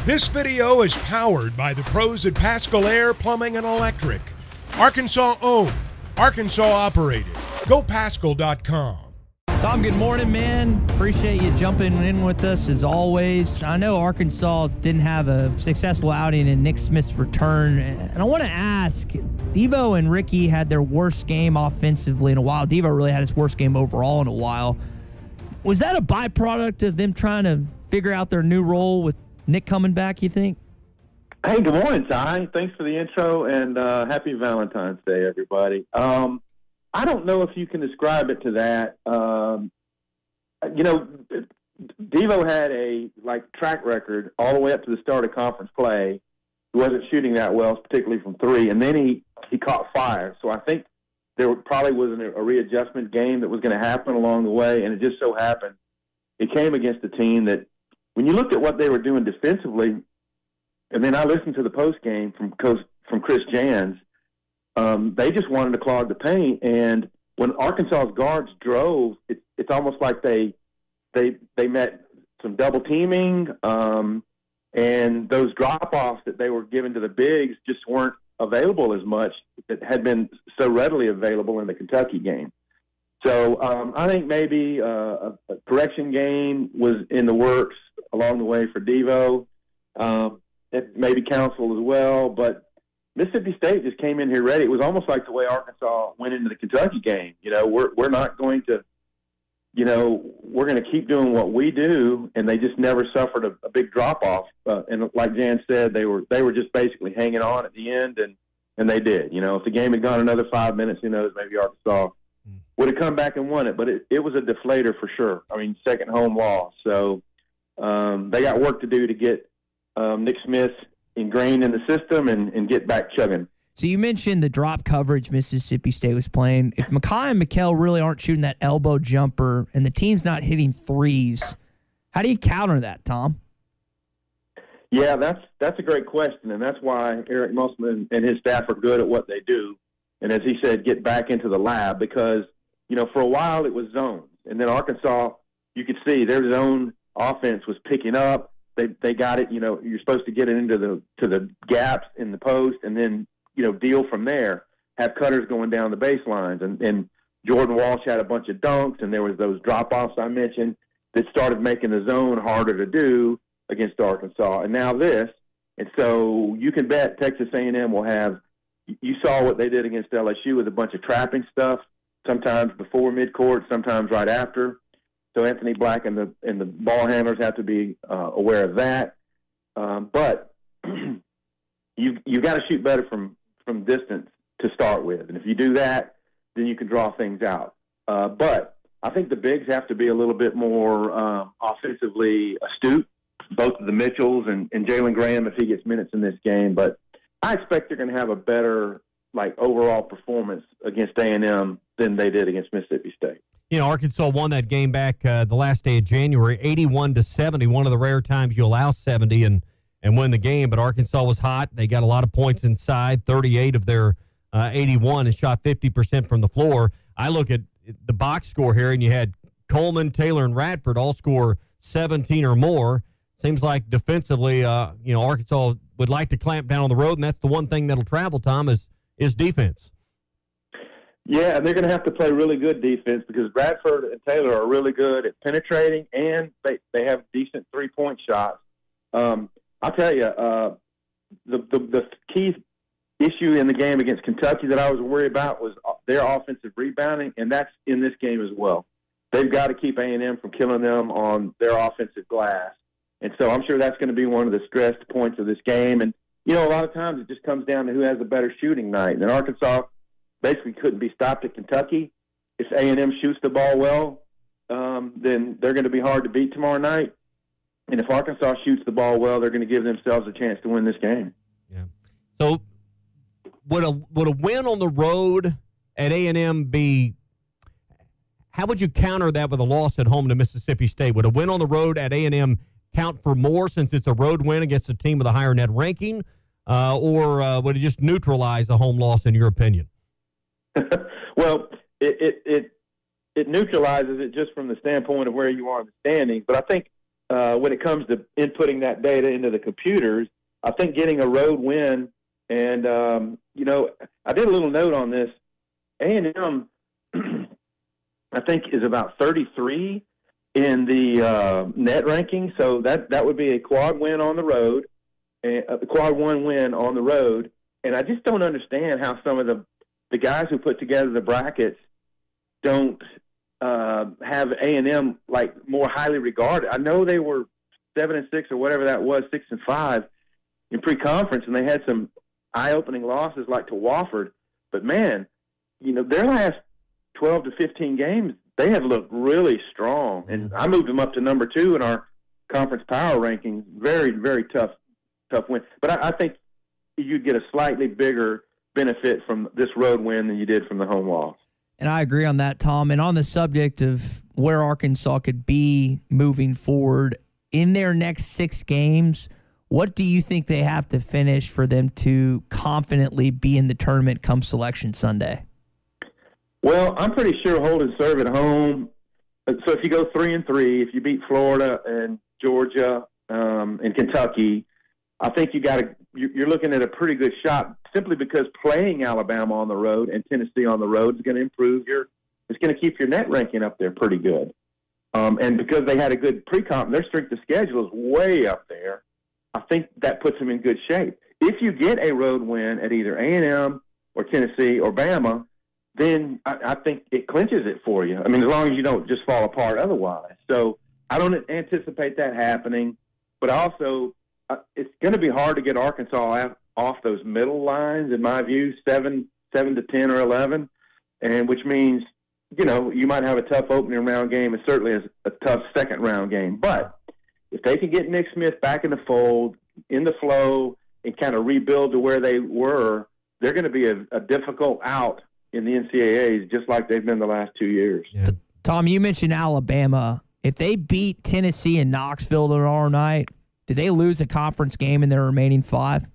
This video is powered by the pros at Pascal Air Plumbing and Electric. Arkansas owned, Arkansas operated. GoPascal.com. Tom, good morning, man. Appreciate you jumping in with us as always. I know Arkansas didn't have a successful outing in Nick Smith's return, and I want to ask, Devo and Ricky had their worst game offensively in a while. Devo really had his worst game overall in a while. Was that a byproduct of them trying to figure out their new role with Nick coming back, you think? Hey, good morning, Ty. Thanks for the intro, and happy Valentine's Day, everybody. I don't know if you can describe it to that. Devo had a track record all the way up to the start of conference play. He wasn't shooting that well, particularly from three, and then he caught fire. So I think there probably was a readjustment game that was going to happen along the way, and it just so happened it came against a team that, when you looked at what they were doing defensively, and then I listened to the post game from Chris Jans, they just wanted to clog the paint. And when Arkansas's guards drove, it's almost like they met some double teaming, and those drop offs that they were giving to the bigs just weren't available as much that had been so readily available in the Kentucky game. So I think maybe a correction game was in the works along the way for Devo. It maybe counsel as well, but Mississippi State just came in here ready. It was almost like the way Arkansas went into the Kentucky game. We're not going to, we're going to keep doing what we do, and they just never suffered a big drop off. And like Jan said, they were just basically hanging on at the end, and they did. If the game had gone another 5 minutes, who knows? Maybe Arkansas would have come back and won it. But it was a deflator for sure. I mean, second home loss. So they got work to do to get Nick Smith ingrained in the system and get back chugging. So you mentioned the drop coverage Mississippi State was playing. If Makai and Mikal really aren't shooting that elbow jumper and the team's not hitting threes, how do you counter that, Tom? Yeah, that's a great question, and that's why Eric Musselman and his staff are good at what they do. And as he said, get back into the lab because, for a while it was zones. And then Arkansas, you could see their zone offense was picking up. They got it, you're supposed to get it into the gaps in the post and then, deal from there, have cutters going down the baselines. And Jordan Walsh had a bunch of dunks, and there was those drop-offs I mentioned that started making the zone harder to do against Arkansas. And now this. And so you can bet Texas A&M will have – you saw what they did against LSU with a bunch of trapping stuff, sometimes before midcourt, sometimes right after. So Anthony Black and the ball handlers have to be aware of that. But you got to shoot better from distance to start with, and if you do that, then you can draw things out. But I think the bigs have to be a little bit more offensively astute, both of the Mitchells and Jalen Graham if he gets minutes in this game. But I expect they're going to have a better overall performance against A&M than they did against Mississippi State. Arkansas won that game back the last day of January, 81-70, one of the rare times you allow 70 and win the game. But Arkansas was hot. They got a lot of points inside, 38 of their 81, and shot 50% from the floor. I look at the box score here, and you had Coleman, Taylor, and Radford all score 17 or more. Seems like defensively, Arkansas would like to clamp down on the road, and that's the one thing that'll travel, Tom, is defense. Yeah, and they're going to have to play really good defense because Bradford and Taylor are really good at penetrating, and they have decent three-point shots. I'll tell you, the key issue in the game against Kentucky that I was worried about was their offensive rebounding, and that's in this game as well. They've got to keep A&M from killing them on their offensive glass. And so I'm sure that's going to be one of the stressed points of this game. And, a lot of times it just comes down to who has the better shooting night. And Arkansas basically couldn't be stopped at Kentucky. If A&M shoots the ball well, then they're going to be hard to beat tomorrow night. And if Arkansas shoots the ball well, they're going to give themselves a chance to win this game. Yeah. So would a win on the road at A&M be – how would you counter that with a loss at home to Mississippi State? Would a win on the road at A&M count for more since it's a road win against a team with a higher net ranking, or would it just neutralize a home loss in your opinion? Well, it neutralizes it just from the standpoint of where you are in the standings. But I think when it comes to inputting that data into the computers, I think getting a road win, and, I did a little note on this. A&M, I think, is about 33 in the net ranking, so that would be a quad win on the road, a quad one win on the road. And I just don't understand how some of the guys who put together the brackets don't have A&M like more highly regarded. I know they were 7-6 or whatever that was, 6-5 in pre-conference, and they had some eye-opening losses like to Wofford. But man, their last 12 to 15 games, they have looked really strong. And I moved them up to number 2 in our conference power rankings. Very, very tough win. But I think you'd get a slightly bigger benefit from this road win than you did from the home loss. And I agree on that, Tom. And on the subject of where Arkansas could be moving forward in their next 6 games, what do you think they have to finish for them to confidently be in the tournament come Selection Sunday? Well, I'm pretty sure hold and serve at home. So if you go 3-3, if you beat Florida and Georgia and Kentucky, I think you're looking at a pretty good shot, simply because playing Alabama on the road and Tennessee on the road is going to improve it's going to keep your net ranking up there pretty good. And because they had a good pre-comp, their strength of schedule is way up there. I think that puts them in good shape. If you get a road win at either A&M or Tennessee or Bama, then I think it clinches it for you. I mean, as long as you don't just fall apart otherwise. So I don't anticipate that happening. But also, it's going to be hard to get Arkansas off those middle lines, in my view, 7 to 10 or 11, and which means, you might have a tough opening round game and certainly a tough second round game. But if they can get Nick Smith back in the fold, in the flow, and kind of rebuild to where they were, they're going to be a difficult out in the NCAAs, just like they've been the last 2 years. Yeah. Tom, you mentioned Alabama. If they beat Tennessee and Knoxville tomorrow night, do they lose a conference game in their remaining 5?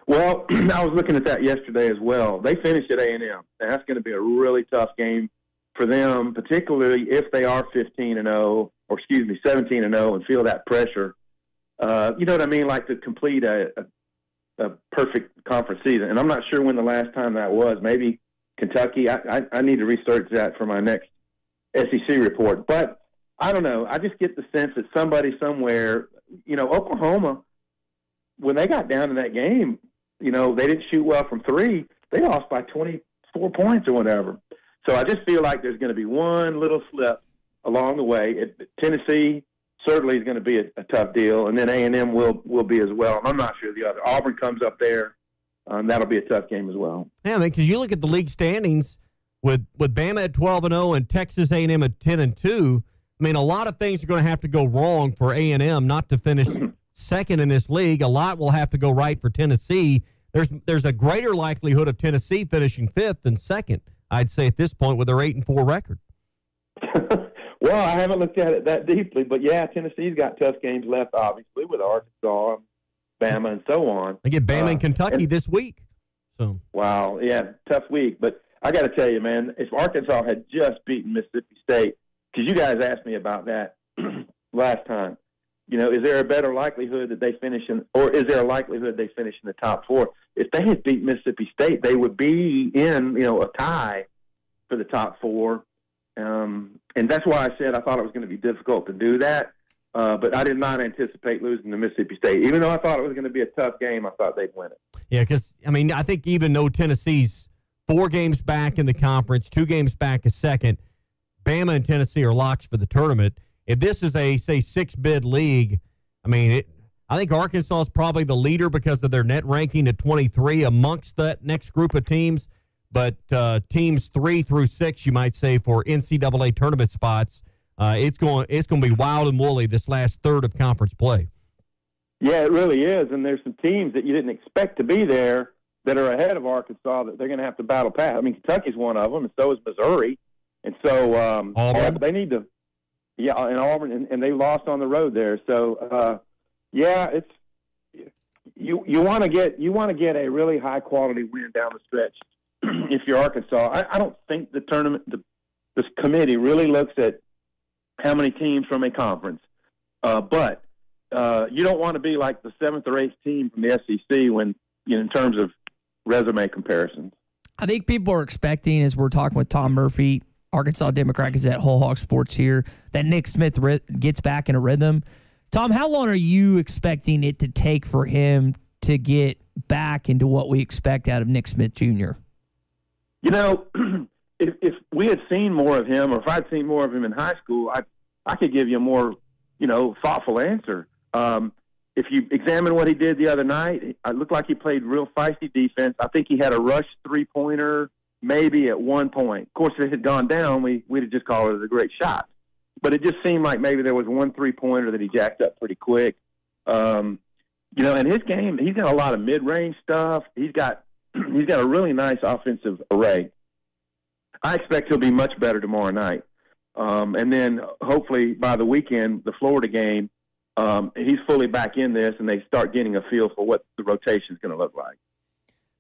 Well, I was looking at that yesterday as well. They finished at A&M, and that's going to be a really tough game for them, particularly if they are 17-0, or 17-0, and feel that pressure. You know what I mean? Like to complete a perfect conference season. And I'm not sure when the last time that was. Maybe Kentucky. I need to research that for my next SEC report. But I don't know. I just get the sense that somebody somewhere, Oklahoma, when they got down in that game, they didn't shoot well from 3. They lost by 24 points or whatever. So I just feel like there's going to be one little slip along the way. Tennessee certainly is going to be a tough deal, and then A&M will be as well. I'm not sure the other. Auburn comes up there. That'll be a tough game as well. Yeah, because you look at the league standings with Bama at 12-0 and Texas A&M at 10-2. I mean, a lot of things are going to have to go wrong for A&M not to finish second in this league. A lot will have to go right for Tennessee. There's a greater likelihood of Tennessee finishing 5th than 2nd, I'd say, at this point with their 8-4 record. Well, I haven't looked at it that deeply, but yeah, Tennessee's got tough games left, obviously, with Arkansas, Bama, and so on. They get Bama and Kentucky this week. So wow, yeah, tough week. But I got to tell you, man, if Arkansas had just beaten Mississippi State, because you guys asked me about that last time, is there a better likelihood that they finish or is there a likelihood they finish in the top 4? If they had beat Mississippi State, they would be in, a tie for the top 4. And that's why I said I thought it was going to be difficult to do that. But I did not anticipate losing to Mississippi State. Even though I thought it was going to be a tough game, I thought they'd win it. Yeah, because, I think even though Tennessee's 4 games back in the conference, 2 games back a second, Bama and Tennessee are locks for the tournament. If this is a, say, 6-bid league, I think Arkansas is probably the leader because of their net ranking at 23 amongst that next group of teams. But teams 3 through 6, you might say, for NCAA tournament spots, it's going to be wild and woolly this last third of conference play. Yeah, it really is. And there's some teams that you didn't expect to be there that are ahead of Arkansas that they're going to have to battle past. Kentucky's one of them, and so is Missouri. And so Auburn. They need to, and Auburn, and they lost on the road there. So it's you want to get a really high quality win down the stretch. If you're Arkansas, I don't think the tournament, this committee really looks at how many teams from a conference But you don't want to be like the 7th or 8th team from the SEC when, in terms of resume comparisons. I think people are expecting, as we're talking with Tom Murphy, Arkansas Democrat-Gazette, Whole Hog Sports here, that Nick Smith gets back in a rhythm. Tom, how long are you expecting it to take for him to get back into what we expect out of Nick Smith Jr.? If we had seen more of him, or if I'd seen more of him in high school, I could give you a more, thoughtful answer. If you examine what he did the other night, it looked like he played real feisty defense. I think he had a rush three-pointer maybe at one point. Of course, if it had gone down, we'd have just called it a great shot. But it just seemed like maybe there was one three-pointer that he jacked up pretty quick. In his game, he's got a lot of mid-range stuff. He's got a really nice offensive array. I expect he'll be much better tomorrow night. And then hopefully by the weekend, the Florida game, he's fully back in this, and they start getting a feel for what the rotation is going to look like.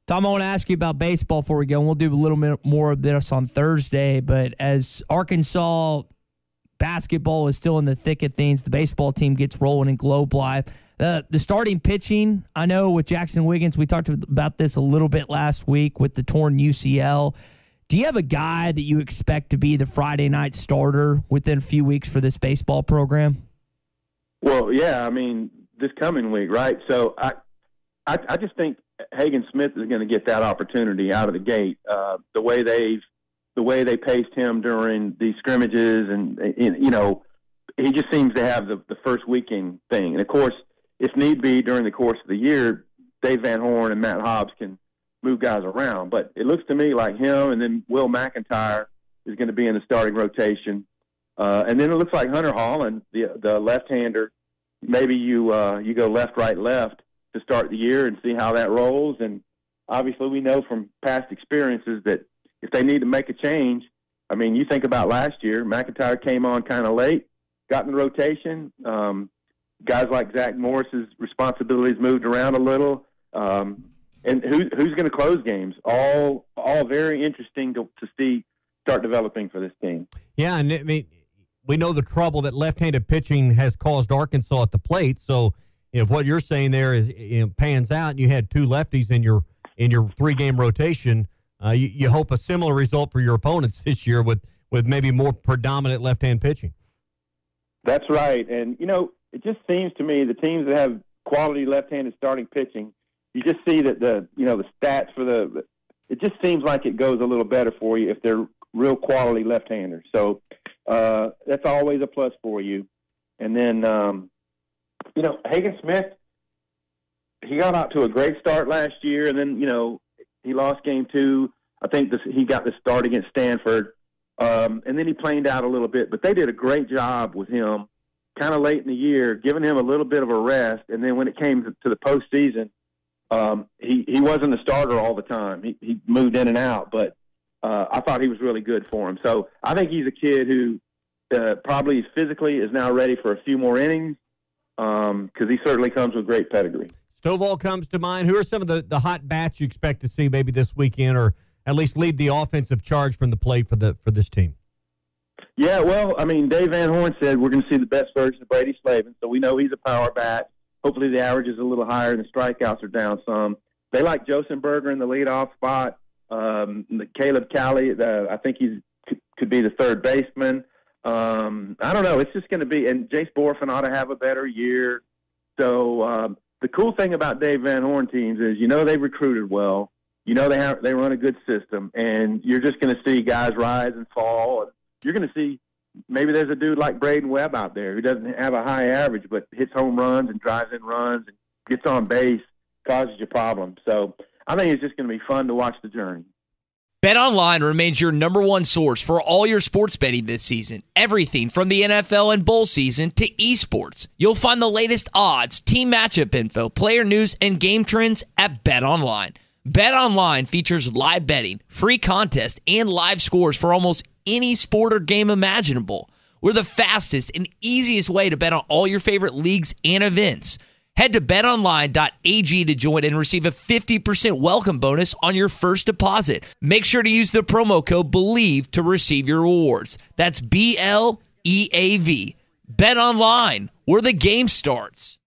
Tom, I want to ask you about baseball before we go, and we'll do a little bit more of this on Thursday. But as Arkansas basketball is still in the thick of things, the baseball team gets rolling in Globe Live. The starting pitching, I know with Jackson Wiggins, we talked about this a little bit last week with the torn UCL. Do you have a guy that you expect to be the Friday night starter within a few weeks for this baseball program? Well, yeah, this coming week, right? So I just think Hagen Smith is going to get that opportunity out of the gate. The way they paced him during these scrimmages, and he just seems to have the first weekend thing. And of course, if need be, during the course of the year, Dave Van Horn and Matt Hobbs can move guys around. But it looks to me like him, and then Will McIntyre is going to be in the starting rotation. And then it looks like Hunter Holland, the left-hander, maybe you go left, right, left to start the year and see how that rolls. And obviously we know from past experiences that if they need to make a change, you think about last year, McIntyre came on kind of late, got in the rotation. Guys like Zach Morris's responsibilities moved around a little. And who's going to close games? All very interesting to see start developing for this team. Yeah, and we know the trouble that left-handed pitching has caused Arkansas at the plate. So if what you're saying there is pans out, and you had two lefties in your 3-game rotation, you hope a similar result for your opponents this year with maybe more predominant left-hand pitching. That's right, and it just seems to me the teams that have quality left-handed starting pitching, you just see that the stats for it just seems like it goes a little better for you if they're real quality left-handers. So that's always a plus for you. And then, Hagen Smith, he got out to a great start last year, and then, he lost game 2. I think he got the start against Stanford, and then he planed out a little bit. But they did a great job with him kind of late in the year, giving him a little bit of a rest. And then when it came to the postseason, he wasn't a starter all the time. He moved in and out, but I thought he was really good for him. So I think he's a kid who probably physically is now ready for a few more innings because he certainly comes with great pedigree. Stovall comes to mind. Who are some of the hot bats you expect to see maybe this weekend, or at least lead the offensive charge from the plate for this team? Yeah, well, Dave Van Horn said we're going to see the best version of Brady Slavin, so we know he's a power bat. Hopefully the average is a little higher and the strikeouts are down some. They like Josenberger in the leadoff spot. Caleb Cali, I think he could be the third baseman. I don't know. It's just going to be – and Jace Borfin ought to have a better year. So the cool thing about Dave Van Horn teams is they recruited well. They run a good system, and you're just going to see guys rise and fall. You're going to see maybe there's a dude like Braden Webb out there who doesn't have a high average but hits home runs and drives in runs and gets on base, causes you problems. So I think it's just going to be fun to watch the journey. BetOnline remains your number one source for all your sports betting this season. Everything from the NFL and bowl season to esports. You'll find the latest odds, team matchup info, player news, and game trends at BetOnline. BetOnline features live betting, free contests, and live scores for almost any sport or game imaginable. We're the fastest and easiest way to bet on all your favorite leagues and events. Head to betonline.ag to join and receive a 50% welcome bonus on your first deposit. Make sure to use the promo code BELIEVE to receive your rewards. That's BLEAV. Bet online, where the game starts.